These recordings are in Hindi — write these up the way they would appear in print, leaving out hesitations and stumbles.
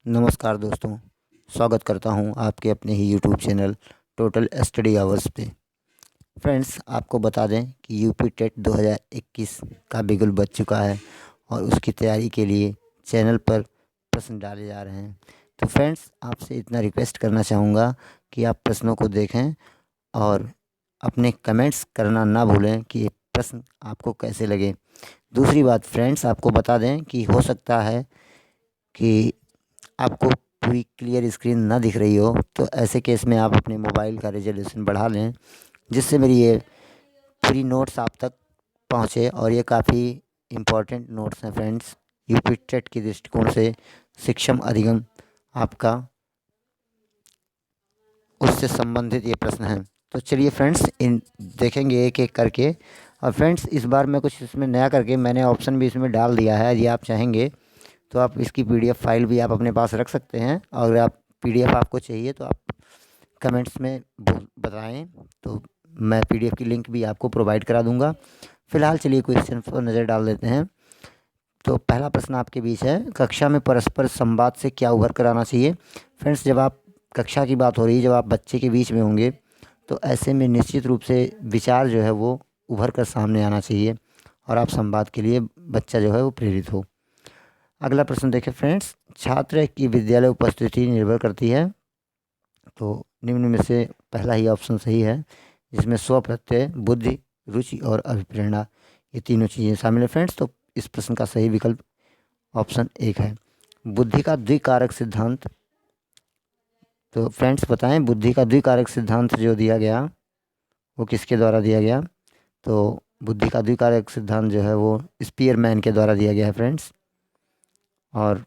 नमस्कार दोस्तों। स्वागत करता हूं आपके अपने ही YouTube channel total study hours पे। फ्रेंड्स, आपको बता दें कि यूपी टेट 2021 का बिगुल बज चुका है और उसकी तैयारी के लिए चैनल पर प्रश्न डाले जा रहे हैं। तो फ्रेंड्स, आपसे इतना रिक्वेस्ट करना चाहूँगा कि आप प्रश्नों को देखें और अपने कमेंट्स करना ना भूलें कि ये प्रश्न आपको कैसे लगे। दूसरी बात फ्रेंड्स, आपको बता दें कि हो सकता है कि आपको पूरी क्लियर स्क्रीन ना दिख रही हो, तो ऐसे केस में आप अपने मोबाइल का रेजोल्यूशन बढ़ा लें, जिससे मेरी ये पूरी नोट्स आप तक पहुँचे। और ये काफ़ी इम्पोर्टेंट नोट्स हैं फ्रेंड्स। यूपी टेट के दृष्टिकोण से शिक्षम अधिगम आपका उससे संबंधित ये प्रश्न हैं। तो चलिए फ्रेंड्स, इन देखेंगे एक एक करके। और फ्रेंड्स, इस बार मैं कुछ इसमें नया करके मैंने ऑप्शन भी इसमें डाल दिया है। यदि आप चाहेंगे तो आप इसकी पीडीएफ फाइल भी आप अपने पास रख सकते हैं। और अगर आप पीडीएफ आपको चाहिए तो आप कमेंट्स में बताएं, तो मैं पीडीएफ की लिंक भी आपको प्रोवाइड करा दूंगा। फिलहाल चलिए क्वेश्चन पर नज़र डाल देते हैं। तो पहला प्रश्न आपके बीच है, कक्षा में परस्पर संवाद से क्या उभर कर आना चाहिए। फ्रेंड्स, जब आप कक्षा की बात हो रही है, जब आप बच्चे के बीच में होंगे, तो ऐसे में निश्चित रूप से विचार जो है वो उभर कर सामने आना चाहिए और आप संवाद के लिए बच्चा जो है वो प्रेरित हो। अगला प्रश्न देखें फ्रेंड्स, छात्र की विद्यालय उपस्थिति निर्भर करती है। तो निम्न में से पहला ही ऑप्शन सही है, जिसमें स्व प्रत्यय, बुद्धि, रुचि और अभिप्रेरणा ये तीनों चीज़ें शामिल है फ्रेंड्स। तो इस प्रश्न का सही विकल्प ऑप्शन एक है, बुद्धि का द्विकारक सिद्धांत। तो फ्रेंड्स बताएं, बुद्धि का द्विकारक सिद्धांत जो दिया गया वो किसके द्वारा दिया गया। तो बुद्धि का द्विकारक सिद्धांत जो है वो स्पीयरमैन के द्वारा दिया गया है फ्रेंड्स। और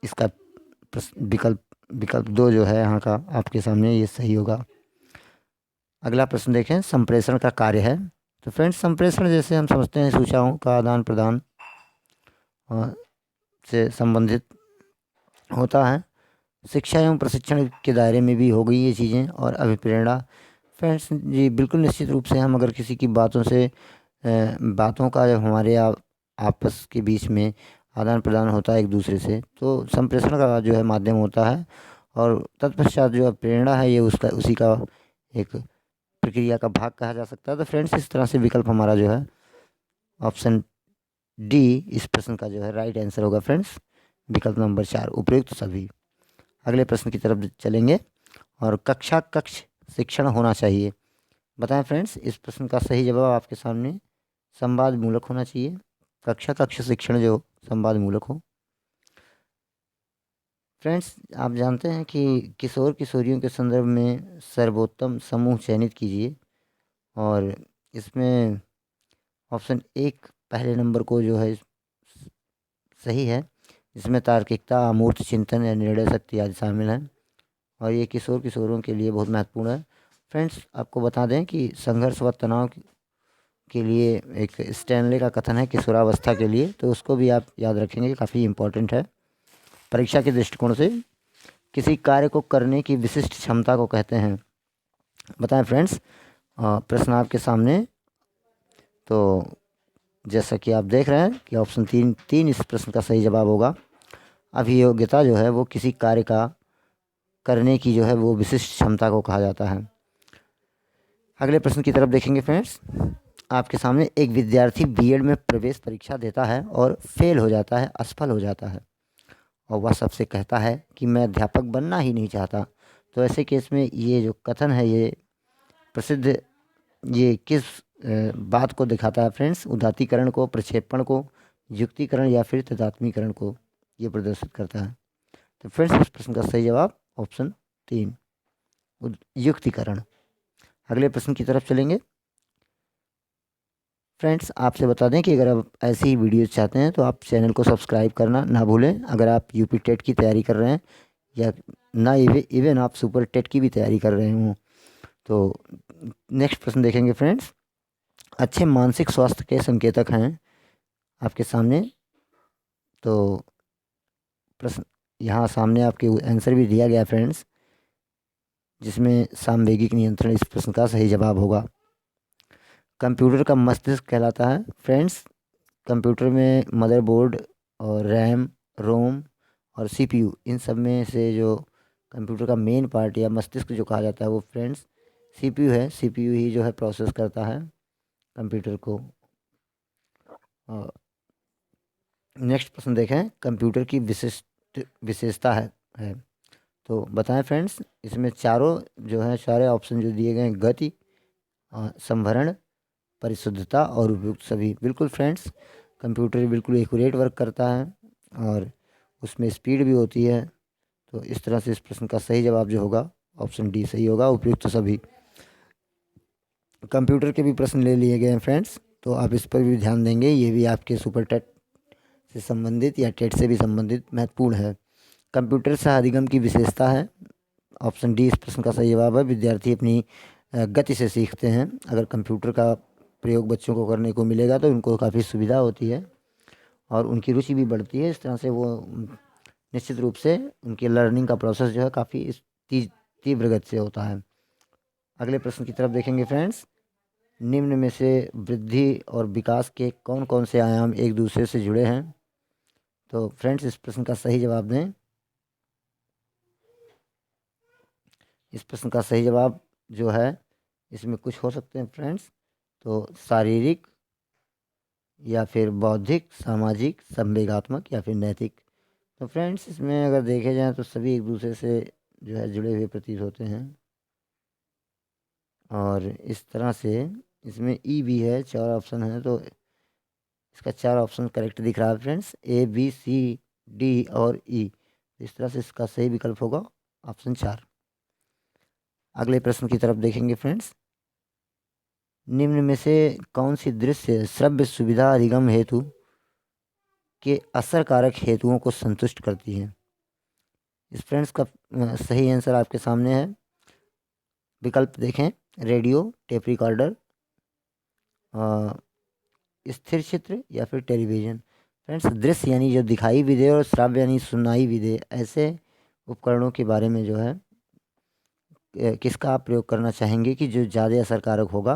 इसका विकल्प विकल्प दो जो है यहाँ का आपके सामने ये सही होगा। अगला प्रश्न देखें, संप्रेषण का कार्य है। तो फ्रेंड्स, संप्रेषण जैसे हम समझते हैं सूचनाओं का आदान प्रदान से संबंधित होता है। शिक्षा एवं प्रशिक्षण के दायरे में भी हो गई ये चीज़ें। और अभिप्रेरणा फ्रेंड्स जी, बिल्कुल निश्चित रूप से हम अगर किसी की बातों से बातों का जब हमारे आपस के बीच में आदान प्रदान होता है एक दूसरे से, तो संप्रेषण का जो है माध्यम होता है। और तत्पश्चात जो प्रेरणा है ये उसका उसी का एक प्रक्रिया का भाग कहा जा सकता है। तो फ्रेंड्स, इस तरह से विकल्प हमारा जो है ऑप्शन डी इस प्रश्न का जो है राइट आंसर होगा फ्रेंड्स। विकल्प नंबर 4 उपयुक्त सभी। अगले प्रश्न की तरफ चलेंगे। और कक्षा कक्ष शिक्षण होना चाहिए। बताएं फ्रेंड्स, इस प्रश्न का सही जवाब आपके सामने संवाद मूलक होना चाहिए। कक्षा कक्ष शिक्षण जो संवाद मूलक हो। फ्रेंड्स, आप जानते हैं कि किशोर किशोरियों के संदर्भ में सर्वोत्तम समूह चयनित कीजिए। और इसमें ऑप्शन एक पहले नंबर को जो है सही है, जिसमें तार्किकता, अमूर्त चिंतन या निर्णय शक्ति आदि शामिल हैं। और ये किशोर किशोरों के लिए बहुत महत्वपूर्ण है। फ्रेंड्स, आपको बता दें कि संघर्ष व तनाव के लिए एक स्टैनले का कथन है किशोरावस्था के लिए, तो उसको भी आप याद रखेंगे, काफ़ी इम्पोर्टेंट है परीक्षा के दृष्टिकोण से। किसी कार्य को करने की विशिष्ट क्षमता को कहते हैं। बताएं फ्रेंड्स, प्रश्न आपके सामने। तो जैसा कि आप देख रहे हैं कि ऑप्शन तीन तीन इस प्रश्न का सही जवाब होगा। अभियोग्यता जो है वो किसी कार्य का करने की जो है वो विशिष्ट क्षमता को कहा जाता है। अगले प्रश्न की तरफ देखेंगे फ्रेंड्स। आपके सामने एक विद्यार्थी बीएड में प्रवेश परीक्षा देता है और फेल हो जाता है, असफल हो जाता है, और वह सबसे कहता है कि मैं अध्यापक बनना ही नहीं चाहता। तो ऐसे केस में ये जो कथन है ये प्रसिद्ध, ये किस बात को दिखाता है फ्रेंड्स। उदात्तीकरण को, प्रक्षेपण को, युक्तिकरण या फिर तदात्मीकरण को ये प्रदर्शित करता है। तो फ्रेंड्स, इस प्रश्न का सही जवाब ऑप्शन 3 युक्तिकरण। अगले प्रश्न की तरफ चलेंगे। फ्रेंड्स, आपसे बता दें कि अगर आप ऐसी ही वीडियोस चाहते हैं तो आप चैनल को सब्सक्राइब करना ना भूलें। अगर आप यूपी टेट की तैयारी कर रहे हैं या ना इवन आप सुपर टेट की भी तैयारी कर रहे हों। तो नेक्स्ट प्रश्न देखेंगे फ्रेंड्स। अच्छे मानसिक स्वास्थ्य के संकेतक हैं आपके सामने। तो प्रश्न यहाँ सामने आपके आंसर भी दिया गया फ्रेंड्स, जिसमें सामवेगिक नियंत्रण इस प्रश्न का सही जवाब होगा। कंप्यूटर का मस्तिष्क कहलाता है फ्रेंड्स। कंप्यूटर में मदरबोर्ड और रैम, रोम और सीपीयू, इन सब में से जो कंप्यूटर का मेन पार्ट या मस्तिष्क जो कहा जाता है वो फ्रेंड्स सीपीयू है। सीपीयू ही जो है प्रोसेस करता है कंप्यूटर को। नेक्स्ट प्रश्न देखें, कंप्यूटर की विशिष्ट विशेषता है। तो बताएं फ्रेंड्स, इसमें चारों जो है सारे ऑप्शन जो दिए गए हैं, गति, संभरण, परिशुद्धता और उपयुक्त सभी। बिल्कुल फ्रेंड्स, कंप्यूटर बिल्कुल एक्यूरेट वर्क करता है और उसमें स्पीड भी होती है। तो इस तरह से इस प्रश्न का सही जवाब जो होगा ऑप्शन डी सही होगा, उपयुक्त सभी। कंप्यूटर के भी प्रश्न ले लिए गए हैं फ्रेंड्स, तो आप इस पर भी ध्यान देंगे, ये भी आपके सुपर टेट से संबंधित या टेट से भी संबंधित महत्वपूर्ण है। कंप्यूटर सह अधिगम की विशेषता है, ऑप्शन डी इस प्रश्न का सही जवाब है। विद्यार्थी अपनी गति से सीखते हैं। अगर कंप्यूटर का प्रयोग बच्चों को करने को मिलेगा तो उनको काफ़ी सुविधा होती है और उनकी रुचि भी बढ़ती है। इस तरह से वो निश्चित रूप से उनकी लर्निंग का प्रोसेस जो है काफ़ी तीव्र गति से होता है। अगले प्रश्न की तरफ देखेंगे फ्रेंड्स, निम्न में से वृद्धि और विकास के कौन कौन से आयाम एक दूसरे से जुड़े हैं? तो फ्रेंड्स इस प्रश्न का सही जवाब दें। इस प्रश्न का सही जवाब जो है इसमें कुछ हो सकते हैं फ्रेंड्स, तो शारीरिक या फिर बौद्धिक, सामाजिक, संवेगात्मक या फिर नैतिक। तो फ्रेंड्स इसमें अगर देखे जाए तो सभी एक दूसरे से जो है जुड़े हुए प्रतीत होते हैं और इस तरह से इसमें ई भी है, चार ऑप्शन है तो इसका चार ऑप्शन करेक्ट दिख रहा है friends, A B C D और ई। इस तरह से इसका सही विकल्प होगा ऑप्शन 4। अगले प्रश्न की तरफ देखेंगे फ्रेंड्स, निम्न में से कौन सी दृश्य श्रव्य सुविधा अधिगम हेतु के असरकारक हेतुओं को संतुष्ट करती है? इस फ्रेंड्स का सही आंसर आपके सामने है। विकल्प देखें, रेडियो, टेप रिकॉर्डर, स्थिर चित्र या फिर टेलीविज़न। फ्रेंड्स दृश्य यानी जो दिखाई भी दे और श्राव्य यानी सुनाई भी दे, ऐसे उपकरणों के बारे में जो है किसका आप प्रयोग करना चाहेंगे कि जो ज़्यादा असरकारक होगा?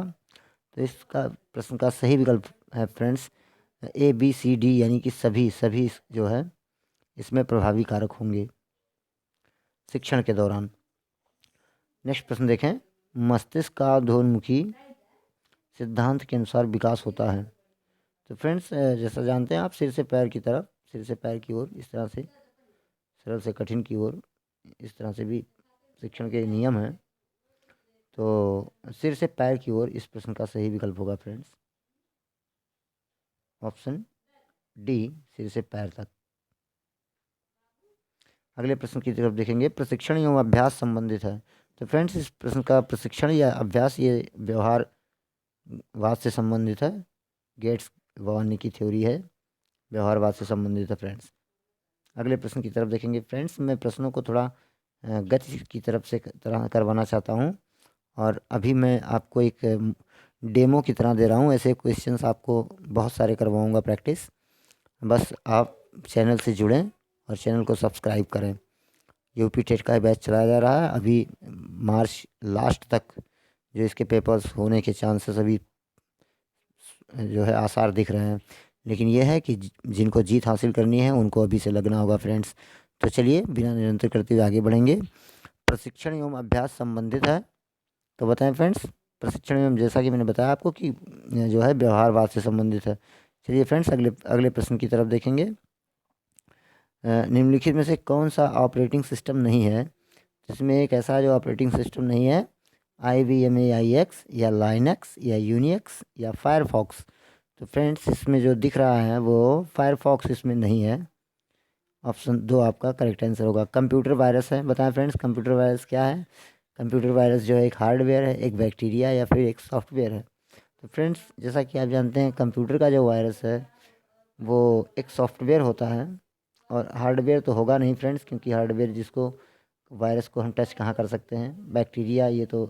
तो इसका प्रश्न का सही विकल्प है friends A B C D, यानी कि सभी सभी जो है इसमें प्रभावी कारक होंगे शिक्षण के दौरान। नेक्स्ट प्रश्न देखें, मस्तिष्क का अधोन्मुखी सिद्धांत के अनुसार विकास होता है। तो फ्रेंड्स जैसा जानते हैं आप, सिर से पैर की तरफ, सिर से पैर की ओर, इस तरह से सरल से कठिन की ओर, इस तरह से भी शिक्षण के नियम हैं। तो सिर से पैर की ओर इस प्रश्न का सही विकल्प होगा फ्रेंड्स ऑप्शन डी, सिर से पैर तक। अगले प्रश्न की तरफ देखेंगे, प्रशिक्षण एवं अभ्यास संबंधित है। तो फ्रेंड्स इस प्रश्न का प्रशिक्षण या अभ्यास ये व्यवहारवाद से संबंधित है। गेट्स वार्नी की थ्योरी है, व्यवहारवाद से संबंधित है फ्रेंड्स। अगले प्रश्न की तरफ देखेंगे फ्रेंड्स, मैं प्रश्नों को थोड़ा गति की तरफ से तरह करवाना चाहता हूँ और अभी मैं आपको एक डेमो की तरह दे रहा हूँ। ऐसे क्वेश्चंस आपको बहुत सारे करवाऊँगा प्रैक्टिस। बस आप चैनल से जुड़ें और चैनल को सब्सक्राइब करें। यूपी टेट का बैच चलाया जा रहा है अभी, मार्च लास्ट तक जो इसके पेपर्स होने के चांसेस अभी जो है आसार दिख रहे हैं। लेकिन यह है कि जिनको जीत हासिल करनी है उनको अभी से लगना होगा फ्रेंड्स। तो चलिए बिना निरंतर करते हुए आगे बढ़ेंगे। प्रशिक्षण एवं अभ्यास संबंधित है, तो बताएं फ्रेंड्स। प्रशिक्षण एवं, जैसा कि मैंने बताया आपको कि जो है व्यवहारवाद से संबंधित है। चलिए फ्रेंड्स अगले अगले प्रश्न की तरफ देखेंगे, निम्नलिखित में से कौन सा ऑपरेटिंग सिस्टम नहीं है? जिसमें एक ऐसा जो ऑपरेटिंग सिस्टम नहीं है, IBM/AIX या लाइनक्स या यूनिक्स या फायरफॉक्स। तो फ्रेंड्स इसमें जो दिख रहा है वो फायरफॉक्स इसमें नहीं है। ऑप्शन 2 आपका करेक्ट आंसर होगा। कंप्यूटर वायरस है, बताएं फ्रेंड्स कंप्यूटर वायरस क्या है? कंप्यूटर वायरस जो है एक हार्डवेयर है, एक बैक्टीरिया या फिर एक सॉफ्टवेयर है। तो फ्रेंड्स जैसा कि आप जानते हैं, कंप्यूटर का जो वायरस है वो एक सॉफ्टवेयर होता है और हार्डवेयर तो होगा नहीं फ्रेंड्स, क्योंकि हार्डवेयर जिसको वायरस को हम टच कहाँ कर सकते हैं। बैक्टीरिया ये तो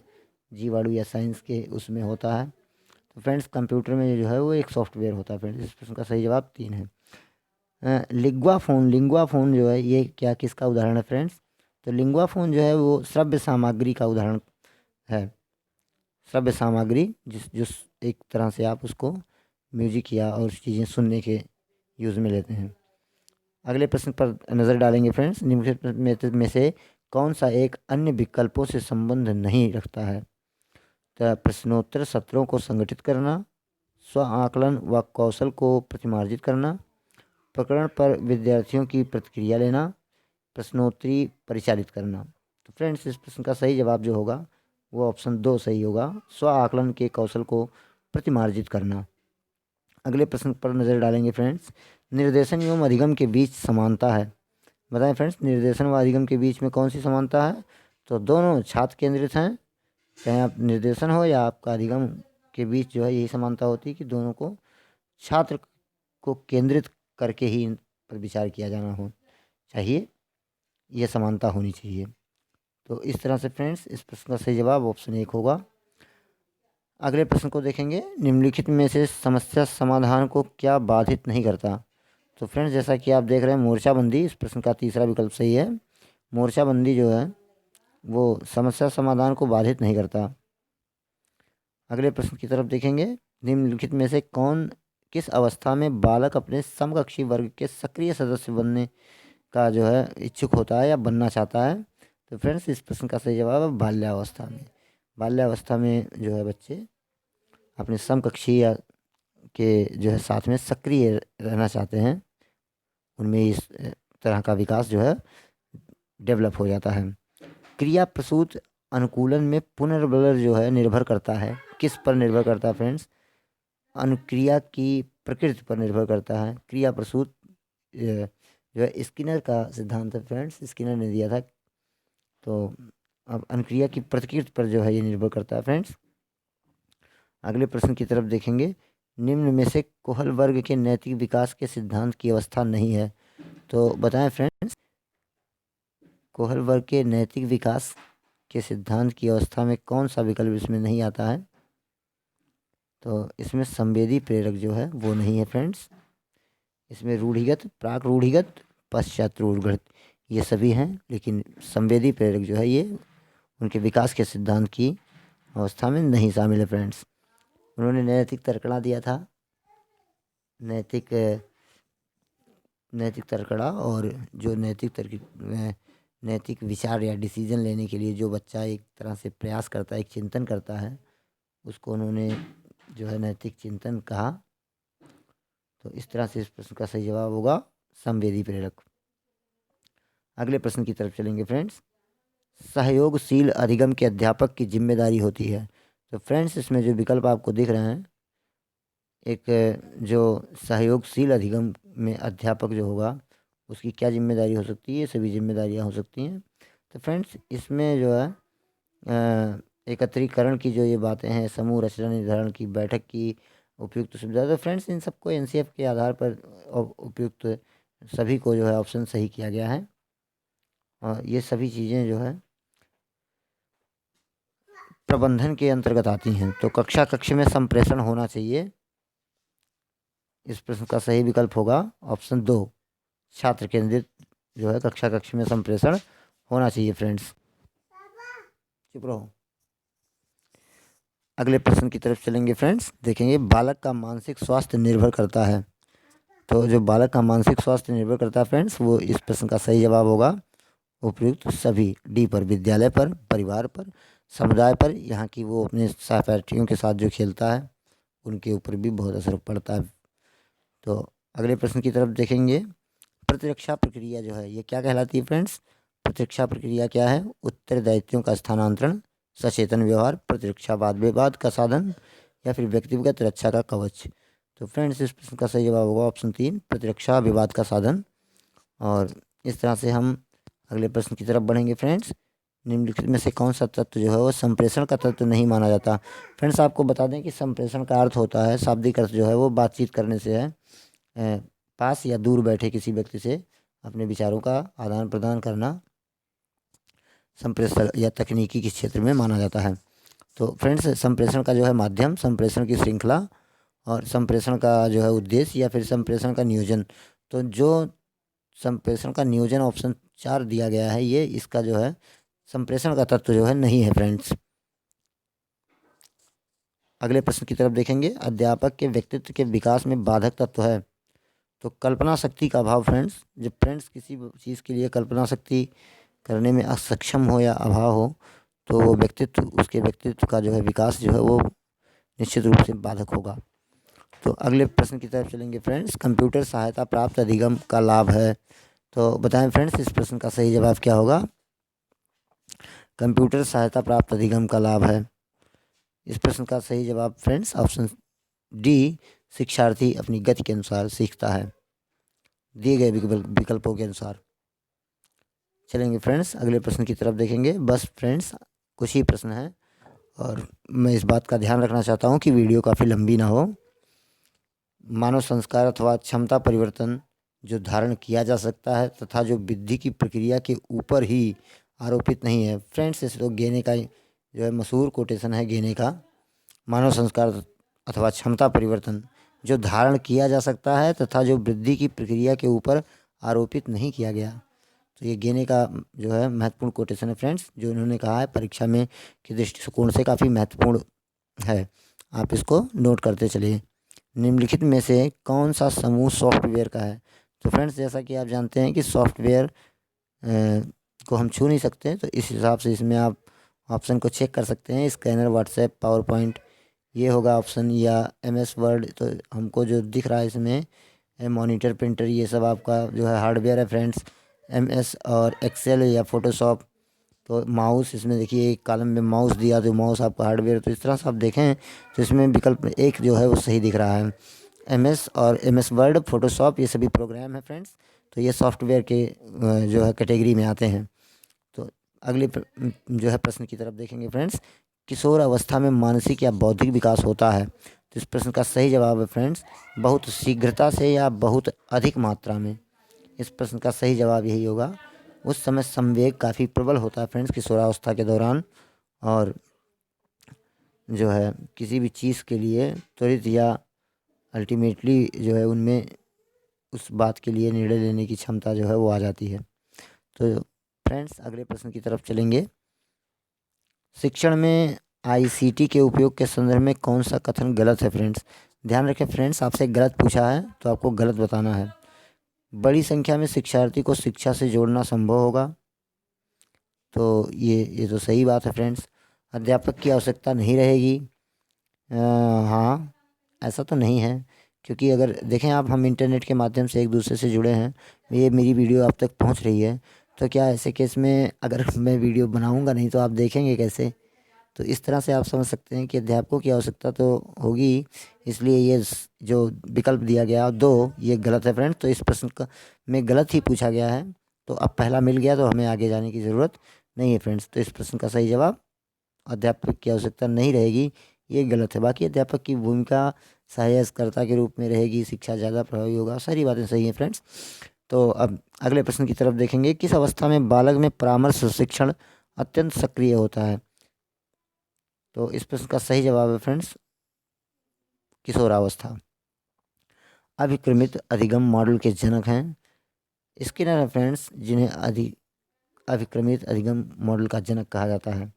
जीवाणु या साइंस के उसमें होता है। तो फ्रेंड्स कंप्यूटर में जो है वो एक सॉफ्टवेयर होता है फ्रेंड्स। इस प्रश्न का सही जवाब 3 है। लिंगुआ फ़ोन जो है ये क्या किसका उदाहरण है फ्रेंड्स? तो लिंगुआ फ़ोन जो है वो श्रव्य सामग्री का उदाहरण है। श्रव्य सामग्री जिस एक तरह से आप उसको म्यूजिक या और चीज़ें सुनने के यूज़ में लेते हैं। अगले प्रश्न पर नज़र डालेंगे फ्रेंड्स। निम्नलिखित में से कौन सा एक अन्य विकल्पों से संबंध नहीं रखता है? तो प्रश्नोत्तर सत्रों को संगठित करना, स्व आकलन व कौशल को प्रतिमार्जित करना, प्रकरण पर विद्यार्थियों की प्रतिक्रिया लेना, प्रश्नोत्तरी परिचालित करना। तो फ्रेंड्स इस प्रश्न का सही जवाब जो होगा वो ऑप्शन 2 सही होगा, स्व आकलन के कौशल को प्रतिमार्जित करना। अगले प्रश्न पर नज़र डालेंगे फ्रेंड्स। निर्देशन एवं अधिगम के बीच समानता है। बताएं फ्रेंड्स, निर्देशन व अधिगम के बीच में कौन सी समानता है? तो दोनों छात्र केंद्रित हैं, चाहे आप निर्देशन हो या आपका अधिगम के बीच जो है यही समानता होती है कि दोनों को छात्र को केंद्रित करके ही इन पर विचार किया जाना हो चाहिए, यह समानता होनी चाहिए। तो इस तरह से फ्रेंड्स इस प्रश्न का सही जवाब ऑप्शन 1 होगा। अगले प्रश्न को देखेंगे। निम्नलिखित में से समस्या समाधान को क्या बाधित नहीं करता? तो फ्रेंड्स जैसा कि आप देख रहे हैं मोर्चाबंदी, इस प्रश्न का तीसरा विकल्प सही है। मोर्चाबंदी जो है वो समस्या समाधान को बाधित नहीं करता। अगले प्रश्न की तरफ देखेंगे। निम्नलिखित में से कौन किस अवस्था में बालक अपने समकक्षी वर्ग के सक्रिय सदस्य बनने का जो है इच्छुक होता है या बनना चाहता है? तो फ्रेंड्स इस प्रश्न का सही जवाब है बाल्यावस्था में। बाल्यावस्था में जो है बच्चे अपने समकक्षी या के जो है साथ में सक्रिय रहना चाहते हैं, उनमें इस तरह का विकास जो है डेवलप हो जाता है। क्रिया प्रसूत अनुकूलन में पुनर्बलर जो है निर्भर करता है, किस पर निर्भर करता है फ्रेंड्स? अनुक्रिया की प्रकृति पर निर्भर करता है। क्रिया प्रसूत जो है स्किनर का सिद्धांत है फ्रेंड्स, स्किनर ने दिया था। तो अब अनुक्रिया की प्रकृति पर जो है ये निर्भर करता है फ्रेंड्स। अगले प्रश्न की तरफ देखेंगे। निम्न में से कोहल वर्ग के नैतिक विकास के सिद्धांत की अवस्था नहीं है। तो बताएं फ्रेंड्स, कोहल वर्ग के नैतिक विकास के सिद्धांत की अवस्था में कौन सा विकल्प इसमें नहीं आता है? तो इसमें संवेदी प्रेरक जो है वो नहीं है फ्रेंड्स। इसमें रूढ़िगत, प्राक रूढ़िगत, पश्चात रूढ़िगत ये सभी हैं, लेकिन संवेदी प्रेरक जो है ये उनके विकास के सिद्धांत की अवस्था में नहीं शामिल है फ्रेंड्स। उन्होंने नैतिक तर्कड़ा दिया था, नैतिक तर्कड़ा, और जो नैतिक विचार या डिसीजन लेने के लिए जो बच्चा एक तरह से प्रयास करता है, एक चिंतन करता है, उसको उन्होंने जो है नैतिक चिंतन कहा। तो इस तरह से इस प्रश्न का सही जवाब होगा संवेदी प्रेरक। अगले प्रश्न की तरफ चलेंगे फ्रेंड्स। सहयोगशील अधिगम के अध्यापक की जिम्मेदारी होती है। तो फ्रेंड्स इसमें जो विकल्प आपको दिख रहे हैं, एक जो सहयोगशील अधिगम में अध्यापक जो होगा उसकी क्या जिम्मेदारी हो सकती है? सभी जिम्मेदारियां हो सकती हैं। तो फ्रेंड्स इसमें जो है एकत्रीकरण की जो ये बातें हैं, समूह रचना निर्धारण की, बैठक की, उपयुक्त सुविधा, तो फ्रेंड्स इन सबको एनसीएफ के आधार पर उपयुक्त सभी को जो है ऑप्शन सही किया गया है। और ये सभी चीज़ें जो है प्रबंधन के अंतर्गत आती हैं। तो कक्षा कक्ष में संप्रेषण होना चाहिए। इस प्रश्न का सही विकल्प होगा ऑप्शन 2, छात्र केंद्रित जो है कक्षा कक्ष में संप्रेषण होना चाहिए फ्रेंड्स। चुप रहो। अगले प्रश्न की तरफ चलेंगे फ्रेंड्स। देखेंगे बालक का मानसिक स्वास्थ्य निर्भर करता है। तो जो बालक का मानसिक स्वास्थ्य निर्भर करता है फ्रेंड्स, वो इस प्रश्न का सही जवाब होगा उपयुक्त सभी, डी पर, विद्यालय पर, परिवार पर, समुदाय पर, यहाँ की वो अपने सहपाठियों के साथ जो खेलता है उनके ऊपर भी बहुत असर पड़ता है। तो अगले प्रश्न की तरफ देखेंगे। प्रतिरक्षा प्रक्रिया जो है ये क्या कहलाती है फ्रेंड्स? प्रतिरक्षा प्रक्रिया क्या है? उत्तरदायित्वों का स्थानांतरण, सचेतन व्यवहार, प्रतिरक्षा वाद विवाद का साधन, या फिर व्यक्तिगत रक्षा का कवच। तो फ्रेंड्स इस प्रश्न का सही जवाब होगा ऑप्शन 3, प्रतिरक्षा विवाद का साधन। और इस तरह से हम अगले प्रश्न की तरफ बढ़ेंगे फ्रेंड्स। निम्नलिखित में से कौन सा तत्व जो है वो संप्रेषण का तत्व नहीं माना जाता? फ्रेंड्स आपको बता दें कि संप्रेषण का अर्थ होता है, शाब्दिक अर्थ जो है वो बातचीत करने से है, पास या दूर बैठे किसी व्यक्ति से अपने विचारों का आदान प्रदान करना संप्रेषण या तकनीकी के क्षेत्र में माना जाता है। तो फ्रेंड्स संप्रेषण का जो है माध्यम, संप्रेषण की श्रृंखला, और संप्रेषण का जो है उद्देश्य, या फिर संप्रेषण का नियोजन। तो जो संप्रेषण का नियोजन ऑप्शन 4 दिया गया है, ये इसका जो है संप्रेषण का तत्व जो है नहीं है फ्रेंड्स। अगले प्रश्न की तरफ देखेंगे। अध्यापक के व्यक्तित्व के विकास में बाधक तत्व है। तो कल्पना शक्ति का अभाव फ्रेंड्स, जब फ्रेंड्स किसी चीज़ के लिए कल्पना शक्ति करने में असक्षम हो या अभाव हो तो वो व्यक्तित्व, उसके व्यक्तित्व का जो है विकास जो है वो निश्चित रूप से बाधक होगा। तो अगले प्रश्न की तरफ चलेंगे फ्रेंड्स। कंप्यूटर सहायता प्राप्त अधिगम का लाभ है, तो बताएं फ्रेंड्स इस प्रश्न का सही जवाब क्या होगा। कंप्यूटर सहायता प्राप्त अधिगम का लाभ है। इस प्रश्न का सही जवाब फ्रेंड्स ऑप्शन डी, शिक्षार्थी अपनी गति के अनुसार सीखता है, दिए गए विकल्पों के अनुसार। चलेंगे फ्रेंड्स अगले प्रश्न की तरफ देखेंगे। बस फ्रेंड्स कुछ ही प्रश्न हैं और मैं इस बात का ध्यान रखना चाहता हूँ कि वीडियो काफ़ी लंबी ना हो। मानव संस्कार अथवा क्षमता परिवर्तन जो धारण किया जा सकता है तथा जो वृद्धि की प्रक्रिया के ऊपर ही आरोपित नहीं है। फ्रेंड्स इस लोग गेने का जो है मशहूर कोटेशन है गेने का, मानव संस्कार अथवा क्षमता परिवर्तन जो धारण किया जा सकता है तथा जो वृद्धि की प्रक्रिया के ऊपर आरोपित नहीं किया गया। तो ये गेने का जो है महत्वपूर्ण कोटेशन है फ्रेंड्स, जो इन्होंने कहा है परीक्षा में की दृष्टिकोण से काफ़ी महत्वपूर्ण है, आप इसको नोट करते चलिए। निम्नलिखित में से कौन सा समूह सॉफ्टवेयर का है। तो फ्रेंड्स जैसा कि आप जानते हैं कि सॉफ्टवेयर को हम छू नहीं सकते, तो इस हिसाब से इसमें आप ऑप्शन को चेक कर सकते हैं। स्कैनर, व्हाट्सएप, पावर पॉइंट ये होगा ऑप्शन, या MS वर्ड। तो हमको जो दिख रहा है इसमें मॉनिटर, प्रिंटर ये सब आपका जो है हार्डवेयर है फ्रेंड्स। MS और एक्सेल या फोटोशॉप। तो माउस इसमें देखिए एक कॉलम में माउस दिया तो माउस आपका हार्डवेयर। तो इस तरह से आप देखें तो इसमें विकल्प एक जो है वो सही दिख रहा है। MS और MS वर्ड, फोटोशॉप ये सभी प्रोग्राम है फ्रेंड्स, तो ये सॉफ्टवेयर के जो है कैटेगरी में आते हैं। तो अगले जो है प्रश्न की तरफ देखेंगे फ्रेंड्स। किशोर अवस्था में मानसिक या बौद्धिक विकास होता है। तो इस प्रश्न का सही जवाब है फ्रेंड्स बहुत शीघ्रता से या बहुत अधिक मात्रा में। इस प्रश्न का सही जवाब यही होगा। उस समय संवेग काफ़ी प्रबल होता है फ्रेंड्स किशोरावस्था के दौरान, और जो है किसी भी चीज़ के लिए त्वरित या अल्टीमेटली जो है उनमें उस बात के लिए निर्णय लेने की क्षमता जो है वो आ जाती है। तो फ्रेंड्स अगले प्रश्न की तरफ चलेंगे। शिक्षण में ICT के उपयोग के संदर्भ में कौन सा कथन गलत है फ्रेंड्स। ध्यान रखें फ्रेंड्स, आपसे गलत पूछा है तो आपको गलत बताना है। बड़ी संख्या में शिक्षार्थी को शिक्षा से जोड़ना संभव होगा, तो ये तो सही बात है फ्रेंड्स। अध्यापक की आवश्यकता नहीं रहेगी, हाँ ऐसा तो नहीं है, क्योंकि अगर देखें आप हम इंटरनेट के माध्यम से एक दूसरे से जुड़े हैं, ये मेरी वीडियो आप तक पहुंच रही है, तो क्या ऐसे केस में अगर मैं वीडियो बनाऊंगा नहीं तो आप देखेंगे कैसे। तो इस तरह से आप समझ सकते हैं कि अध्यापकों की आवश्यकता तो होगी, इसलिए ये जो विकल्प दिया गया 2 ये गलत है फ्रेंड्स। तो इस प्रश्न का में गलत ही पूछा गया है, तो अब पहला मिल गया तो हमें आगे जाने की ज़रूरत नहीं है फ्रेंड्स। तो इस प्रश्न का सही जवाब अध्यापक की आवश्यकता नहीं रहेगी, ये गलत है। बाकी अध्यापक की भूमिका सहायकर्ता के रूप में रहेगी, शिक्षा ज़्यादा प्रभावी होगा, सारी बातें सही हैं फ्रेंड्स। तो अब अगले प्रश्न की तरफ देखेंगे। किस अवस्था में बालक में परामर्श शिक्षण अत्यंत सक्रिय होता है। तो इस प्रश्न का सही जवाब है फ्रेंड्स किशोरावस्था। अभिक्रमित अधिगम मॉडल के जनक हैं स्किनर है फ्रेंड्स, जिन्हें अभिक्रमित अधिगम मॉडल का जनक कहा जाता है।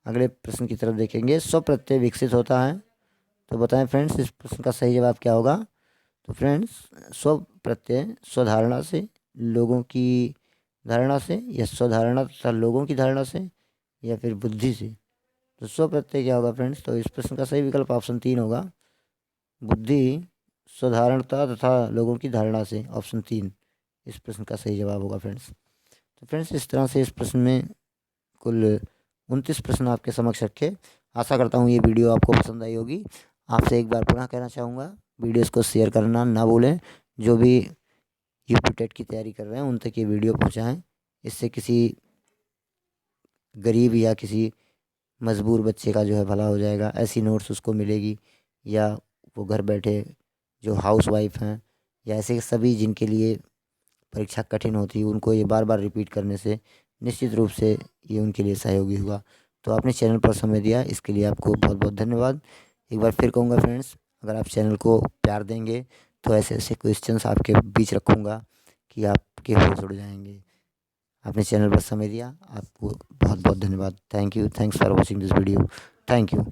अगले प्रश्न की तरफ देखेंगे। स्व प्रत्यय विकसित होता है, तो बताएं फ्रेंड्स इस प्रश्न का सही जवाब क्या होगा। तो फ्रेंड्स स्व प्रत्यय स्वधारणा से, लोगों की धारणा से, या स्वधारणा तथा लोगों की धारणा से, या फिर बुद्धि से। तो स्व प्रत्यय क्या होगा फ्रेंड्स। तो इस प्रश्न का सही विकल्प ऑप्शन 3 होगा, बुद्धि, स्वधारणता तथा लोगों की धारणा से। ऑप्शन 3 इस प्रश्न का सही जवाब होगा फ्रेंड्स। तो फ्रेंड्स इस तरह से इस प्रश्न में कुल 29 प्रश्न आपके समक्ष रखे। आशा करता हूँ ये वीडियो आपको पसंद आई होगी। आपसे एक बार पुनः कहना चाहूँगा, वीडियोस को शेयर करना ना भूलें। जो भी यूपी टेट की तैयारी कर रहे हैं उन तक ये वीडियो पहुँचाएँ, इससे किसी गरीब या किसी मजबूर बच्चे का जो है भला हो जाएगा। ऐसी नोट्स उसको मिलेगी, या वो घर बैठे जो हाउस वाइफ हैं या ऐसे सभी जिनके लिए परीक्षा कठिन होती है, उनको ये बार बार रिपीट करने से निश्चित रूप से ये उनके लिए सहयोगी होगा। तो आपने चैनल पर समय दिया, इसके लिए आपको बहुत बहुत धन्यवाद। एक बार फिर कहूँगा फ्रेंड्स, अगर आप चैनल को प्यार देंगे तो ऐसे ऐसे क्वेश्चंस आपके बीच रखूँगा कि आपके होश उड़ जाएंगे। आपने चैनल पर समय दिया, आपको बहुत बहुत धन्यवाद। Thank you, thanks for watching this video. Thank you.